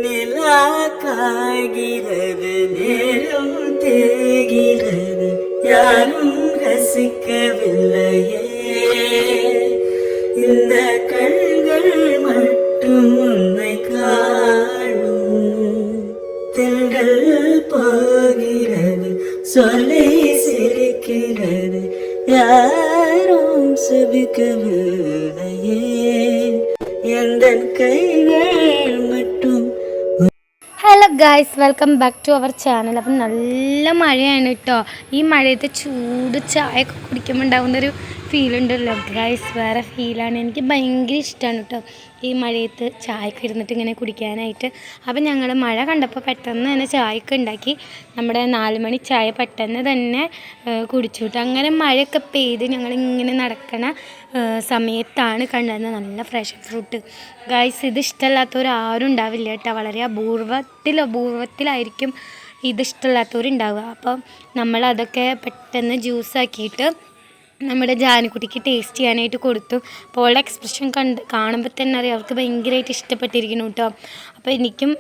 நிலா காய்கிறது நேரம் தேகிறது யாரும் ரசிக்கவில்லையே இந்த கண்கள் மட்டும் உன்னை காணும் திங்கள் போகிறது சொல்லி சிரிக்கிறது யாரும் சுபிக்கவில்லையே எந்த கைகள் மட்டும். Hello guys, welcome back to our channel. അപ്പം നല്ല മഴയാണ് കേട്ടോ. ഈ മഴയത്ത് ചൂട് ചായ ഒക്കെ കുടിക്കുമ്പോൾ ഉണ്ടാകുന്നൊരു ഫീലുണ്ടല്ലോ ഗായ്സ്, വേറെ ഫീലാണ്. എനിക്ക് ഭയങ്കര ഇഷ്ടമാണ് കേട്ടോ ഈ മഴയത്ത് ചായക്ക് ഇരുന്നിട്ട് ഇങ്ങനെ കുടിക്കാനായിട്ട്. അപ്പം ഞങ്ങൾ മഴ കണ്ടപ്പോൾ പെട്ടെന്ന് തന്നെ ചായയൊക്കെ ഉണ്ടാക്കി നമ്മുടെ 4 മണി ചായ പെട്ടെന്ന് തന്നെ കുടിച്ചു കേട്ടോ. അങ്ങനെ മഴയൊക്കെ പെയ്ത് ഞങ്ങളിങ്ങനെ നടക്കണ സമയത്താണ് കണ്ടത് നല്ല ഫ്രഷ് ഫ്രൂട്ട്. ഗായ്സ്, ഇത് ഇഷ്ടമല്ലാത്തവരാരും ഉണ്ടാവില്ല കേട്ടോ. വളരെ അപൂർവത്തിലായിരിക്കും ഇത് ഇഷ്ടമില്ലാത്തവരുണ്ടാവുക. അപ്പം നമ്മളതൊക്കെ പെട്ടെന്ന് ജ്യൂസാക്കിയിട്ട് നമ്മുടെ ജാനുക്കുട്ടിക്ക് ടേസ്റ്റ് ചെയ്യാനായിട്ട് കൊടുത്തു. അപ്പോൾ അവളുടെ എക്സ്പ്രഷൻ കാണുമ്പോൾ തന്നെ അറിയാം അവർക്ക് ഭയങ്കരമായിട്ട് ഇഷ്ടപ്പെട്ടിരിക്കുന്നു കേട്ടോ. അപ്പോൾ എനിക്കും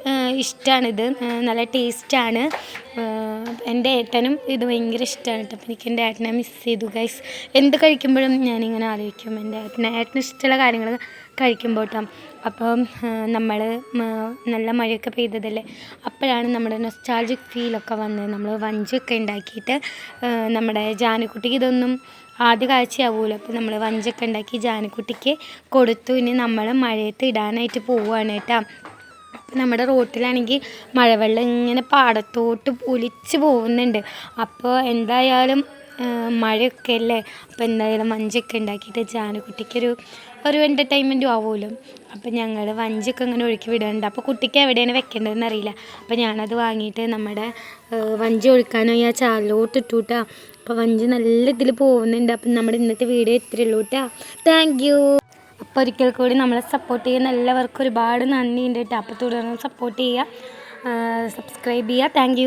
ഇഷ്ടമാണിത്, നല്ല ടേസ്റ്റാണ്. എൻ്റെ ഏട്ടനും ഇത് ഭയങ്കര ഇഷ്ടമാണ് കേട്ടോ. അപ്പോൾ എനിക്ക് എൻ്റെ ഏട്ടനെ മിസ് ചെയ്തു ഗൈസ്. എന്ത് കഴിക്കുമ്പോഴും ഞാനിങ്ങനെ ആലോചിക്കും എൻ്റെ ഏട്ടന് ഇഷ്ടമുള്ള കാര്യങ്ങൾ കഴിക്കുമ്പോൾ കേട്ടോ. അപ്പം നമ്മൾ നല്ല മഴയൊക്കെ പെയ്തതല്ലേ, അപ്പോഴാണ് നമ്മുടെ നൊസ്റ്റാൾജിക് ഫീലൊക്കെ വന്നത്. നമ്മൾ വഞ്ചിയൊക്കെ ഉണ്ടാക്കിയിട്ട് നമ്മുടെ ജാനുക്കുട്ടിക്ക് ഇതൊന്നും ആദ്യ കാഴ്ചയാവുമല്ലോ. അപ്പോൾ നമ്മൾ വഞ്ചിയൊക്കെ ഉണ്ടാക്കി ജാനുക്കുട്ടിക്ക് കൊടുത്തു. ഇനി നമ്മൾ മഴയത്ത് ഇടാനായിട്ട് പോവുകയാണ് കേട്ടോ. അപ്പം നമ്മുടെ റോട്ടിലാണെങ്കിൽ മഴവെള്ളം ഇങ്ങനെ പാടത്തോട്ട് ഒലിച്ച് പോകുന്നുണ്ട്. അപ്പോൾ എന്തായാലും മഴയൊക്കെ അല്ലേ, അപ്പോൾ എന്തായാലും വഞ്ചിയൊക്കെ ഉണ്ടാക്കിയിട്ട് ജാനുക്കുട്ടിക്കൊരു എൻ്റർടൈൻമെൻറ്റും ആവുമല്ലോ. അപ്പം ഞങ്ങൾ വഞ്ചിയൊക്കെ ഇങ്ങനെ ഒഴുക്കി വിടുന്നുണ്ട്. അപ്പോൾ കുട്ടിക്ക് എവിടെയാണ് വെക്കേണ്ടതെന്ന് അറിയില്ല. അപ്പോൾ ഞാനത് വാങ്ങിയിട്ട് നമ്മുടെ വഞ്ചി ഒഴുക്കാനോ ആ ചാലിലോട്ട് ഇട്ടു കേട്ടോ. അപ്പോൾ വഞ്ചി നല്ല ഇതിൽ പോകുന്നുണ്ട്. അപ്പം നമ്മുടെ ഇന്നത്തെ വീഡിയോ ഇത്രയേ ഉള്ളൂ കേട്ടോ. Thank you. അപ്പോൾ ഒരിക്കൽ കൂടി നമ്മളെ സപ്പോർട്ട് ചെയ്യുന്ന എല്ലാവർക്കും ഒരുപാട് നന്ദിയുണ്ട് കേട്ടോ. അപ്പോൾ തുടർന്ന് സപ്പോർട്ട് ചെയ്യുക, സബ്സ്ക്രൈബ് ചെയ്യുക. Thank you.